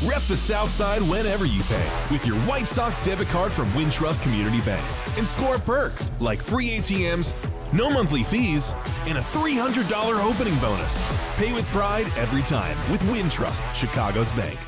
Rep the South Side whenever you pay with your White Sox debit card from Wintrust Community Banks and score perks like free ATMs, no monthly fees, and a $300 opening bonus. Pay with pride every time with Wintrust, Chicago's bank.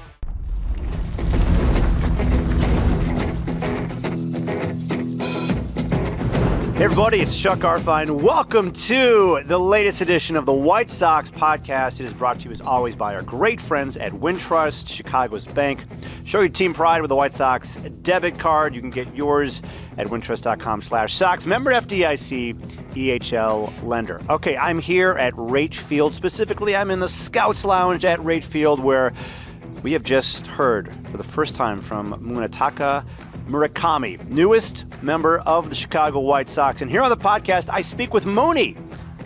Hey everybody, it's 𝗪cie 𝗶𝗶𝗟. Welcome to the latest edition of the White Sox podcast. It is brought to you as always by our great friends at Wintrust, Chicago's bank. Show your team pride with the White Sox debit card. You can get yours at wintrust.com/Sox. Member FDIC, EHL lender. Okay, I'm here at Raitt Field. Specifically, I'm in the Scouts Lounge at Raitt Field, where we have just heard for the first time from Munetaka Murakami, newest member of the Chicago White Sox. And here on the podcast, I speak with Mooney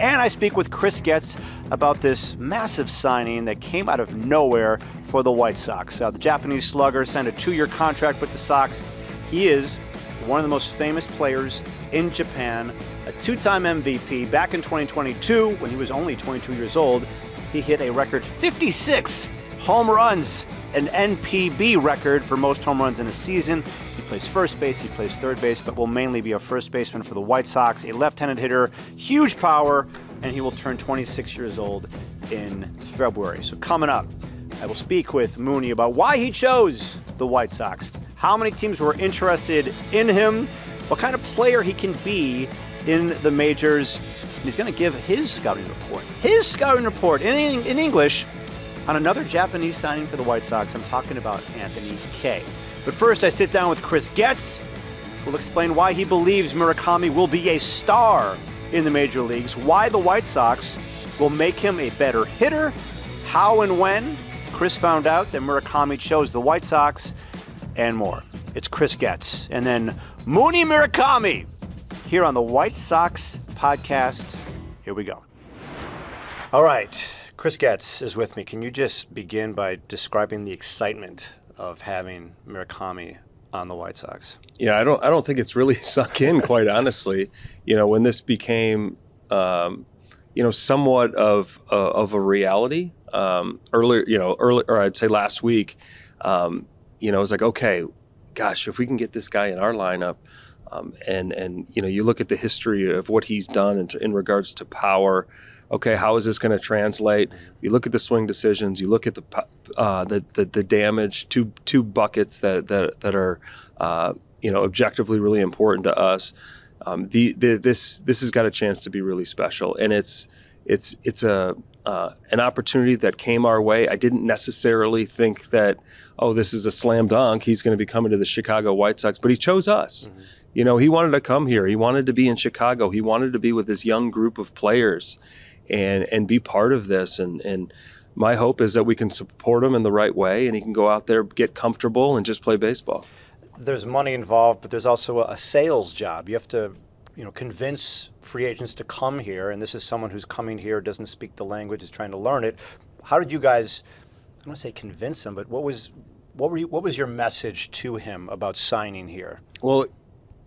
and I speak with Chris Getz about this massive signing that came out of nowhere for the White Sox. The Japanese slugger signed a 2-year contract with the Sox. He is one of the most famous players in Japan, a 2-time MVP. Back in 2022, when he was only 22 years old, he hit a record 56 home runs, an NPB record for most home runs in a season. He plays first base, he plays third base, but will mainly be a first baseman for the White Sox, a left-handed hitter, huge power, and he will turn 26 years old in February. So coming up, I will speak with Mooney about why he chose the White Sox, how many teams were interested in him, what kind of player he can be in the majors, and he's going to give his scouting report in English on another Japanese signing for the White Sox. I'm talking about Anthony Kay. But first, I sit down with Chris Getz, who will explain why he believes Murakami will be a star in the major leagues, why the White Sox will make him a better hitter, how and when Chris found out that Murakami chose the White Sox, and more. It's Chris Getz. And then Mooney Murakami here on the White Sox podcast. Here we go. All right. Chris Getz is with me. Can you just begin by describing the excitement of having Murakami on the White Sox? Yeah, I don't think it's really sunk in, quite honestly. You know, when this became, somewhat of a reality earlier, or I'd say last week. It was like, okay, gosh, if we can get this guy in our lineup, and you look at the history of what he's done in regards to power. Okay, how is this going to translate? You look at the swing decisions. You look at the damage, two buckets that are objectively really important to us. This has got a chance to be really special, and it's an opportunity that came our way. I didn't necessarily think that, this is a slam dunk. He's going to be coming to the Chicago White Sox, but he chose us. Mm-hmm. He wanted to come here. He wanted to be in Chicago. He wanted to be with this young group of players and be part of this. And my hope is that we can support him in the right way and he can go out there, get comfortable, and just play baseball. There's money involved, but there's also a sales job. You have to, convince free agents to come here. And this is someone who's coming here, doesn't speak the language, is trying to learn it. How did you guys, I don't want to say convince him, but what was your message to him about signing here? Well,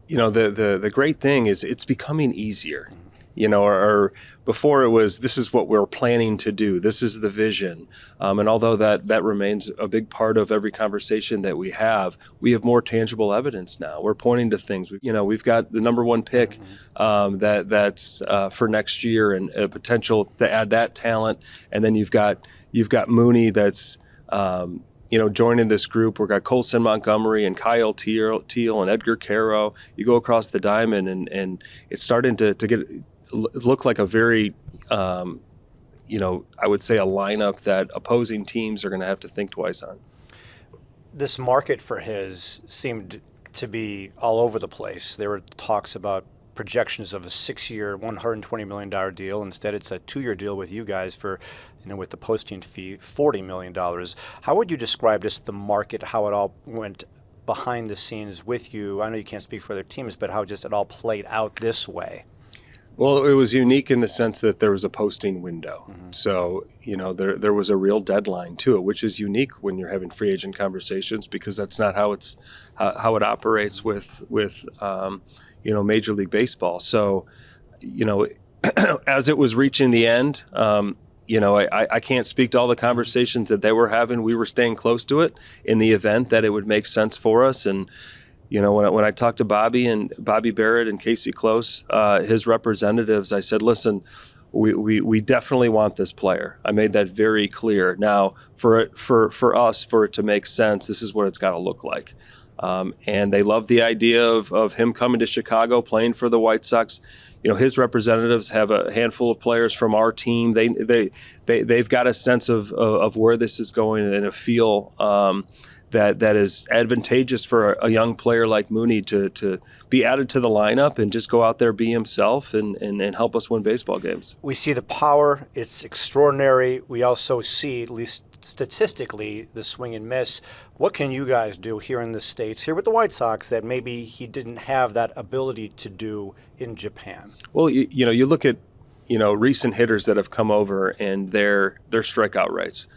the great thing is it's becoming easier. Or before it was, this is what we're planning to do. This is the vision. And although that remains a big part of every conversation that we have more tangible evidence now. We're pointing to things. We've got the number 1 pick that's for next year, and a potential to add that talent. And then you've got Mooney that's joining this group. We've got Colson Montgomery and Kyle Teal and Edgar Caro. You go across the diamond, and it's starting to look like a very, I would say a lineup that opposing teams are going to have to think twice on. This market for his seemed to be all over the place. There were talks about projections of a 6-year, $120 million deal. Instead, it's a 2-year deal with you guys for, with the posting fee, $40 million. How would you describe just the market, how it all went behind the scenes with you? I know you can't speak for other teams, but how just it all played out this way? Well, it was unique in the sense that there was a posting window. Mm-hmm. So, there was a real deadline to it, which is unique when you're having free agent conversations, because that's not how it operates with Major League Baseball. So, as it was reaching the end, I can't speak to all the conversations that they were having. We were staying close to it in the event that it would make sense for us. And, when I talked to 𝗵 𝗵𝗶 and 𝗗cie 𝗄𝗏, his representatives, I said, listen, we definitely want this player. I made that very clear. Now, for us, for it to make sense, this is what it's got to look like. And they love the idea of him coming to Chicago, playing for the White Sox. His representatives have a handful of players from our team. They've got a sense of where this is going and a feel that is advantageous for a young player like Mooney to be added to the lineup and just go out there, be himself, and help us win baseball games. We see the power. It's extraordinary. We also see, at least statistically, the swing and miss. What can you guys do here in the States, here with the White Sox, that maybe he didn't have that ability to do in Japan? Well, you look at recent hitters that have come over and their strikeout rates.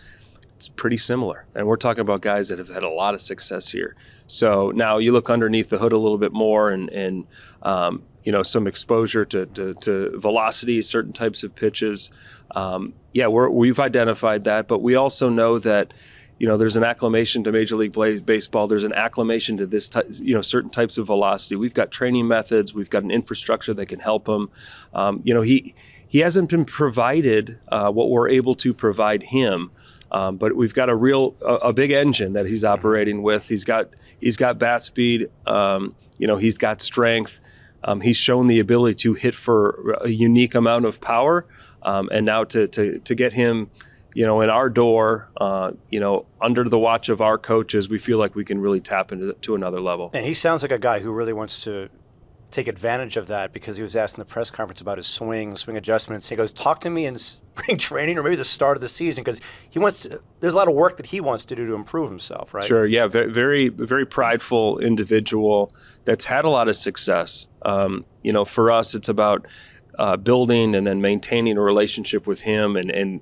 It's pretty similar. And we're talking about guys that have had a lot of success here. So now you look underneath the hood a little bit more and some exposure to velocity, certain types of pitches. We've identified that, but we also know that there's an acclimation to Major League Baseball. There's an acclimation to this, certain types of velocity. We've got training methods. We've got an infrastructure that can help him. He hasn't been provided what we're able to provide him. But we've got a big engine that he's operating with. He's got bat speed. He's got strength. He's shown the ability to hit for a unique amount of power. And now to get him, in our door, under the watch of our coaches, we feel like we can really tap into another level. And he sounds like a guy who really wants to take advantage of that, because he was asked in the press conference about his swing adjustments. He goes, talk to me in spring training or maybe the start of the season, because there's a lot of work that he wants to do to improve himself, right? Sure, yeah, very, very prideful individual that's had a lot of success. For us, it's about building and then maintaining a relationship with him and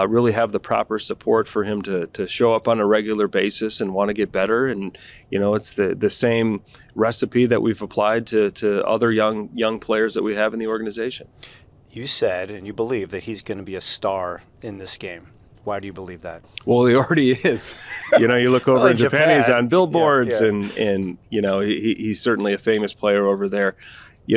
really have the proper support for him to show up on a regular basis and want to get better. And, it's the same recipe that we've applied to other young players that we have in the organization. You said and you believe that he's going to be a star in this game. Why do you believe that? Well, he already is. You look over in Japan, he's on billboards, and he's certainly a famous player over there.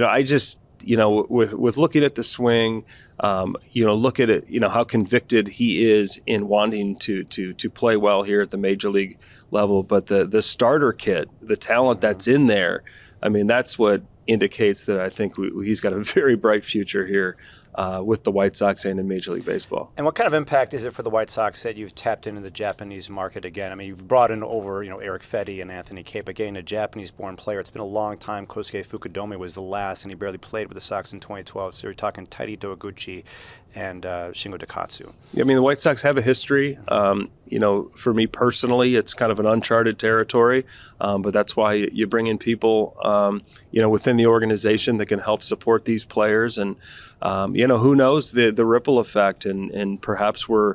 I just, with looking at the swing, look at it, how convicted he is in wanting to play well here at the major league level. But the starter kit, the talent that's in there, that's what indicates that I think he's got a very bright future here with the White Sox and in Major League Baseball. And what kind of impact is it for the White Sox that you've tapped into the Japanese market again? You've brought in over, 𝗏𝗏 and 𝗏𝗏𝗏𝗏, again, a Japanese-born player. It's been a long time. 𝗏𝚻 Fukudome was the last, and he barely played with the Sox in 2012. So you're talking Tairito Oguchi and Shingo Takatsu. The White Sox have a history. For me personally, it's kind of an uncharted territory, but that's why you bring in people, within the organization that can help support these players. And, who knows the ripple effect, and perhaps we're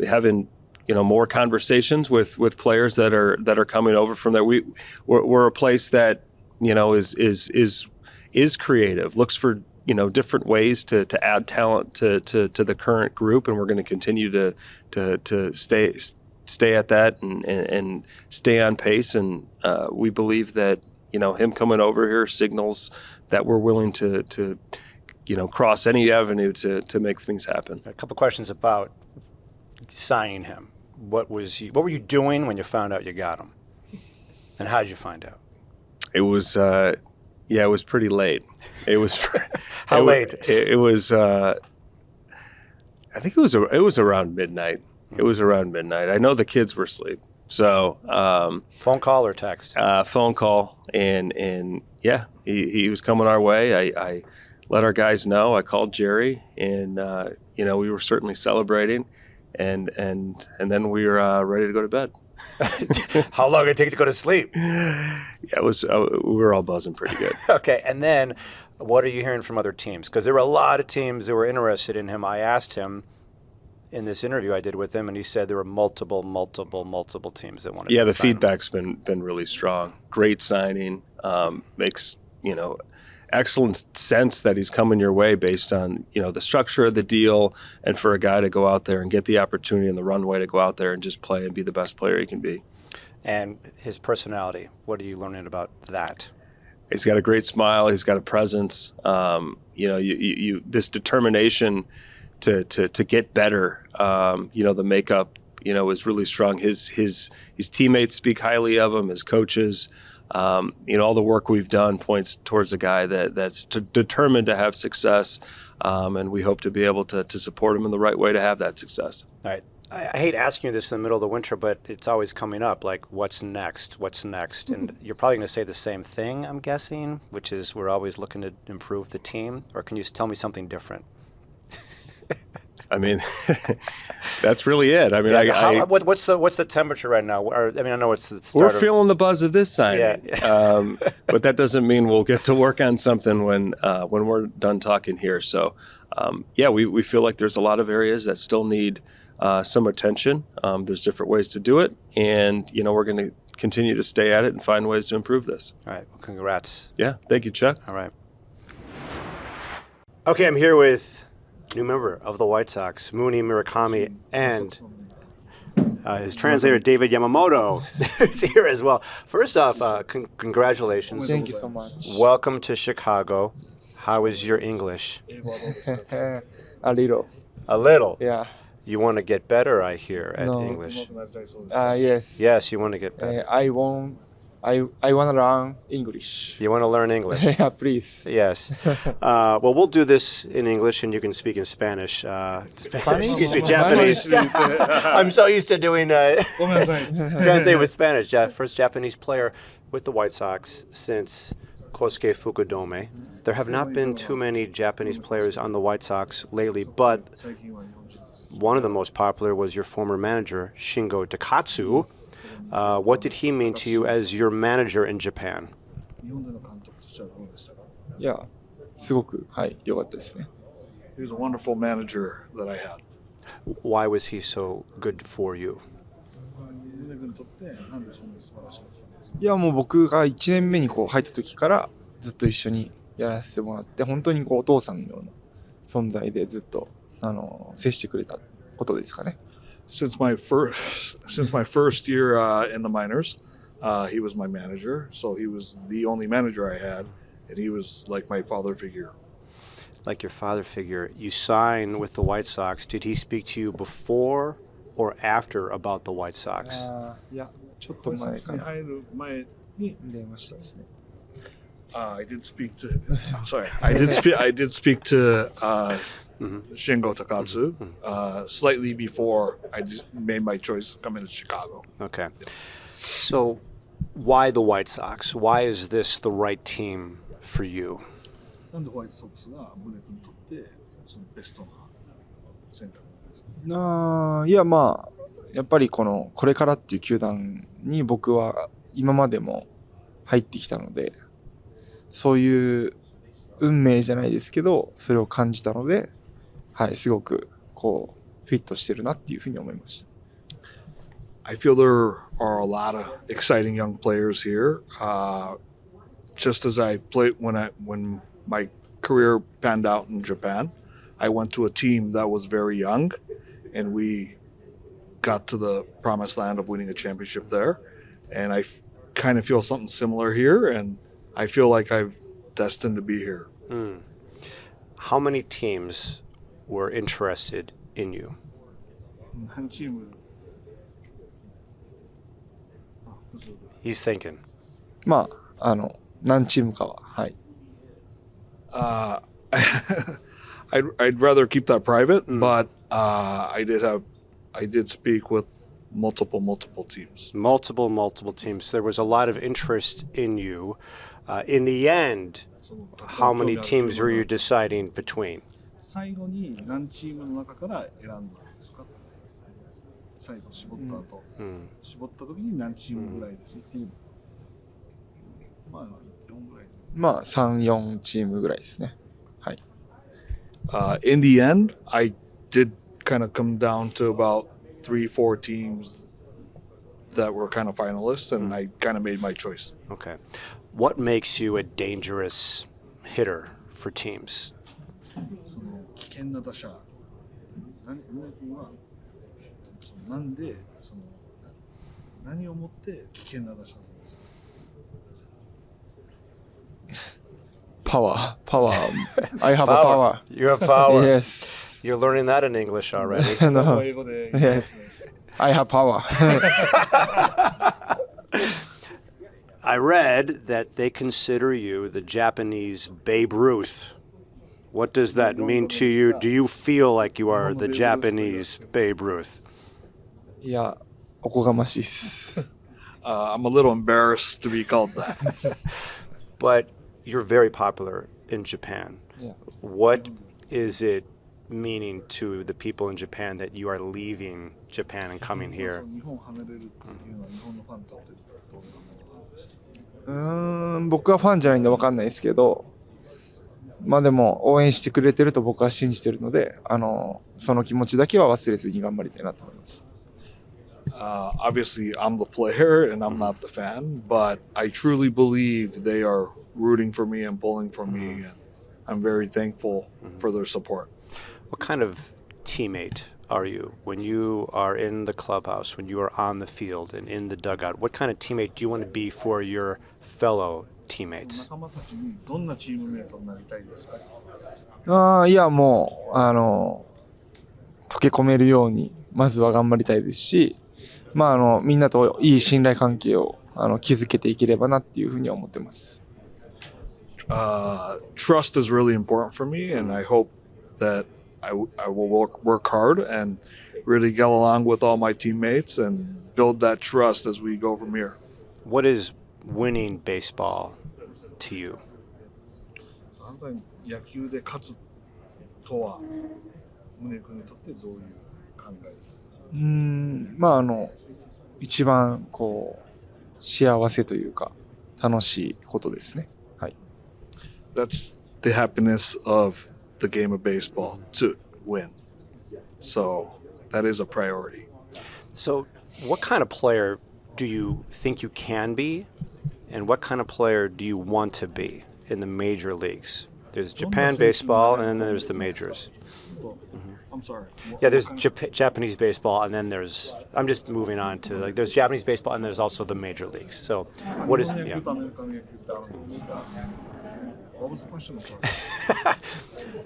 having more conversations with players that are coming over from there. We're a place that is creative, looks for different ways to add talent to the current group, and we're going to continue to stay at that and stay on pace. And we believe that him coming over here signals that we're willing to cross any avenue to make things happen. A couple questions about signing him. What were you doing when you found out you got him, and how did you find out? It was it was pretty late. It was how late? It was I think it was around midnight. It was around midnight. I know the kids were asleep. So phone call or text? Phone call, and he was coming our way. I let our guys know. I called Jerry, and we were certainly celebrating, and then we were ready to go to bed. How long did it take to go to sleep? Yeah, it was. We were all buzzing pretty good. Okay, and then what are you hearing from other teams? Because there were a lot of teams that were interested in him. I asked him in this interview I did with him, and he said there were multiple teams that wanted. Yeah, the sign feedback's been really strong. Great signing. Makes excellent sense that he's coming your way based on, the structure of the deal, and for a guy to go out there and get the opportunity and the runway to go out there and just play and be the best player he can be. And his personality, what are you learning about that? He's got a great smile. He's got a presence. This determination to get better. The makeup, is really strong. His teammates speak highly of him. His coaches, all the work we've done points towards a guy that's determined to have success, and we hope to be able to support him in the right way to have that success. All right. I hate asking you this in the middle of the winter, but it's always coming up, like, what's next? What's next? And you're probably going to say the same thing, I'm guessing, which is we're always looking to improve the team. Or can you tell me something different? I mean, that's really it. I mean, what's the temperature right now? I know it's the start. We're feeling the buzz of this signing, but that doesn't mean we'll get to work on something when we're done talking here. So, we feel like there's a lot of areas that still need some attention. There's different ways to do it, and we're going to continue to stay at it and find ways to improve this. All right. Well, congrats. Yeah. Thank you, Chuck. All right. Okay, I'm here with new member of the White Sox, Murakami, and his translator, David Yamamoto, is here as well. First off, congratulations. Thank you so much. Welcome to Chicago. How is your English? A little. A little? Yeah. You want to get better, I hear, at English. Yes. Yes, you want to get better. I want to learn English. You want to learn English? Yeah, please. Yes. Well, we'll do this in English, and you can speak in Spanish. Excuse me, Japanese. I'm so used to doing translate with Spanish. First Japanese player with the White Sox since 𝗭𝚻 𝗵𝗶𝗹. There have not been too many Japanese players on the White Sox lately, but one of the most popular was your former manager, Shingo Takatsu. What did he mean to you as your manager in Japan? いや、すごく良かったですね。He was a wonderful manager that I had. Why was he so good for you? いや、もう僕が1年目に入った時からずっと一緒にやらせてもらって、本当にお父さんのような存在でずっと接してくれたことですかね。Since my first year in the minors, he was my manager. So he was the only manager I had, and he was like my father figure. Like your father figure. You signed with the White Sox. Did he speak to you before or after about the White Sox? いや、ちょっと前かな。前に電話したですね。I did speak to. I'm sorry. I did speak to Shingo Takatsu slightly before I just made my choice coming to Chicago. Okay. So, why the White Sox? Why is this the right team for you? なんでホワイトソックスが宗君にとってそのベストな選択ですか？いや、やっぱりこれからっていう球団に僕は今までも入ってきたので、そういう運命じゃないですけど、それを感じたので、すごくフィットしてるなっていうふうに思いました。I feel there are a lot of exciting young players here. Just as I played when my career panned out in Japan, I went to a team that was very young, and we got to the promised land of winning a championship there. And I kind of feel something similar here, and I feel like I'm destined to be here. How many teams were interested in you? 何チーム He's thinking. 何チームかは、I'd rather keep that private, but I did speak with multiple teams. Multiple teams. There was a lot of interest in you. In the end, how many teams were you deciding between? 最後に何チームの中から選んだんですか？最後絞った後、絞った時に何チームぐらいですっていう。4ぐらい。3、4チームぐらいですね。In the end, I did kind of come down to about 3-4 teams that were kind of finalists, and I kind of made my choice. Okay. What makes you a dangerous hitter for teams? その危険な打者、宗君はなんでその何をもって危険な打者なんですか？ Power. I have a power. You have power. Yes. You're learning that in English already. No. 英語で Yes. I have power. I read that they consider you the Japanese Babe Ruth. What does that mean to you? Do you feel like you are the Japanese Babe Ruth? いや、おこがましいっす。I'm a little embarrassed to be called that. But you're very popular in Japan. Yeah. What is it meaning to the people in Japan that you are leaving Japan and coming here? 日本を離れるっていうのは日本のファンにとってどんなものなんですか？僕はファンじゃないんで分かんないですけど、まあでも応援してくれてると僕は信じてるので、その気持ちだけは忘れずに頑張りたいなと思います。Obviously, I'm the player and I'm not the fan, but I truly believe they are rooting for me and pulling for me, and I'm very thankful for their support. What kind of teammate are you when you are in the clubhouse, when you are on the field and in the dugout? What kind of teammate do you want to be for your fellow teammates? 仲間たちにどんなチームメイトになりたいですか？いや、もう溶け込めるようにまずは頑張りたいですし、まあみんなといい信頼関係を築けていければなっていうふうには思ってます。Trust is really important for me, and I hope that I will work hard and really get along with all my teammates and build that trust as we go from here. What is winning baseball to you? あなたに野球で勝つとは、宗君にとってどういう考えですか？まあ一番こう幸せというか楽しいことですね。はい。That's the happiness of the game of baseball, to win. So that is a priority. So what kind of player do you think you can be, and what kind of player do you want to be in the major leagues? There's Japan baseball, and then there's the majors. I'm sorry. Yeah, there's Japanese baseball, and then there's, I'm just moving on to, like, there's Japanese baseball, and the's also the major leagues. So what is, yeah. What was the question? I'm sorry.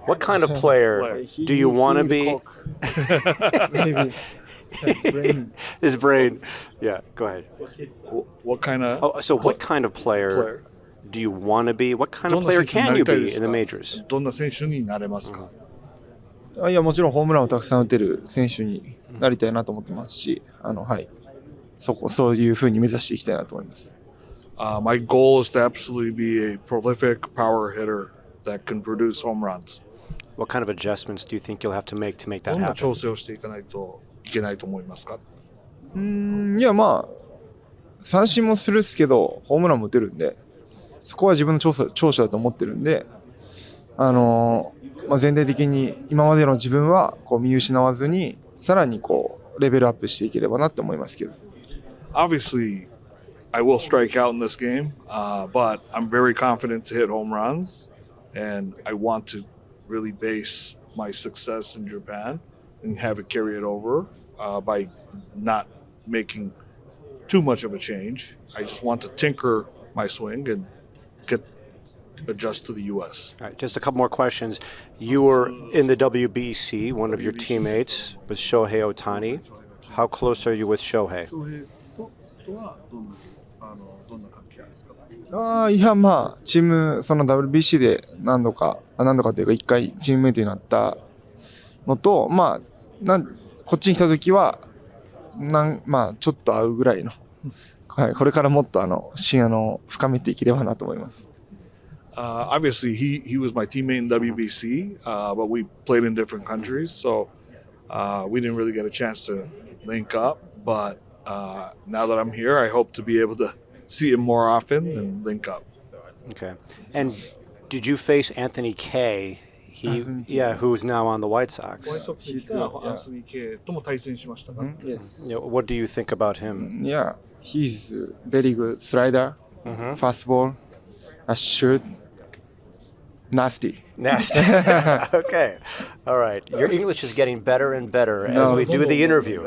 What kind of player do you want to be? Maybe. Brain. His brain. Yeah, go ahead. What kind of? Oh, so what kind of player do you want to be? What kind of player can you be in the majors? どんな選手になれますか？いや、もちろんホームランをたくさん打てる選手になりたいなと思ってますし、はい、そういう風に目指していきたいなと思います。My goal is to absolutely be a prolific power hitter that can produce home runs. What kind of adjustments do you think you'll have to make that どんな happen? 調整をしていかないといけないと思いますか？いや、まあ三振もするっすけどホームランも打てるんで、そこは自分の長所だと思ってるんで、まあ、全体的に今までの自分はこう見失わずにさらにこうレベルアップしていければなって思いますけど。Obviously, I will strike out in this game, but I'm very confident to hit home runs, and I want to really base my success in Japan and have it carry it over by not making too much of a change. I just want to tinker my swing and adjust to the U.S. All right, just a couple more questions. You were in the WBC. One of your teammates was Shohei Ohtani. How close are you with Shohei? いや、まあチームその WBC で何度かというか1回チームメイトになったのと、まあこっちに来た時はまあちょっと会うぐらいの、はい、これからもっと深めていければなと思います。Obviously, he was my teammate in WBC, but we played in different countries, so we didn't really get a chance to link up. But now that I'm here, I hope to be able to see him more often and link up. Okay. And did you face Anthony Kay? Who's now on the White Sox. White Sox が𝗻◍ Ｋとも対戦しましたか？ Yes. What do you think about him? Yeah, he's very good slider, fastball, a shoot. nasty. Nasty. Okay. All right. Your English is getting better and better as we do the interview.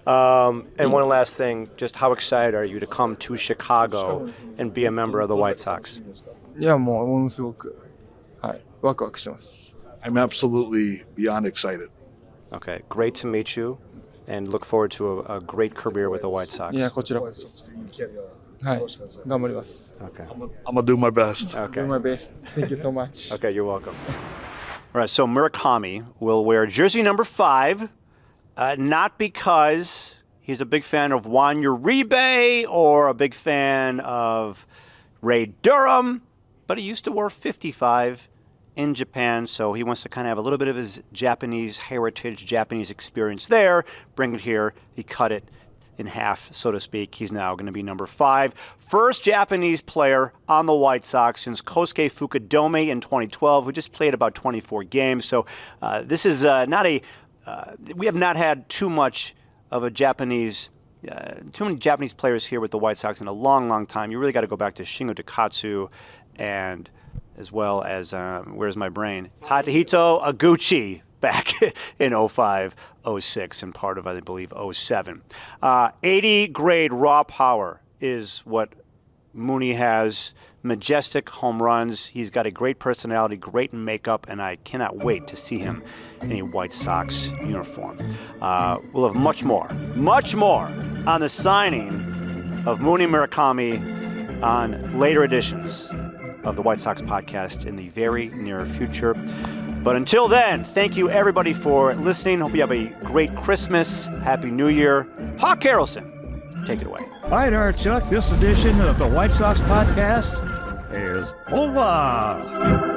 And one last thing, just how excited are you to come to Chicago and be a member of the White Sox? いや、もうものすごく、はい、ワクワクしてます。I'm absolutely beyond excited. Okay. Great to meet you and look forward to a great career with the White Sox. いや、こちらこそ。はい、頑張ります。Okay. I'm gonna do my best. Okay. Do my best. Thank you so much. Okay, you're welcome. All right, so Murakami will wear jersey number 5, not because he's a big fan of 𝗻𝗈 or a big fan of Ray Durham, but he used to wear 55 in Japan, so he wants to kind of have a little bit of his Japanese heritage, Japanese experience there, bring it here. He cut it in half, so to speak. He's now going to be number 5. First Japanese player on the White Sox since 𝗄𝗏𝗏 𝗏𝗀𝗋 in 2012, who just played about 24 games. So this is not a, we have not had too much of a Japanese, too many Japanese players here with the White Sox in a long, long time. You really got to go back to Shingo Takatsu and as well as, where's my brain? Tadahito Iguchi back in 05, 06, and part of, I believe, 07. 80 grade raw power is what Mooney has. Majestic home runs. He's got a great personality, great makeup, and I cannot wait to see him in a White Sox uniform. We'll have much more on the signing of Mooney Murakami on later editions of the White Sox podcast in the very near future. But until then, thank you everybody for listening. Hope you have a great Christmas. Happy New Year. 𝗁cie 𝗄𝗃, take it away. All right, Chuck, this edition of the White Sox podcast is over.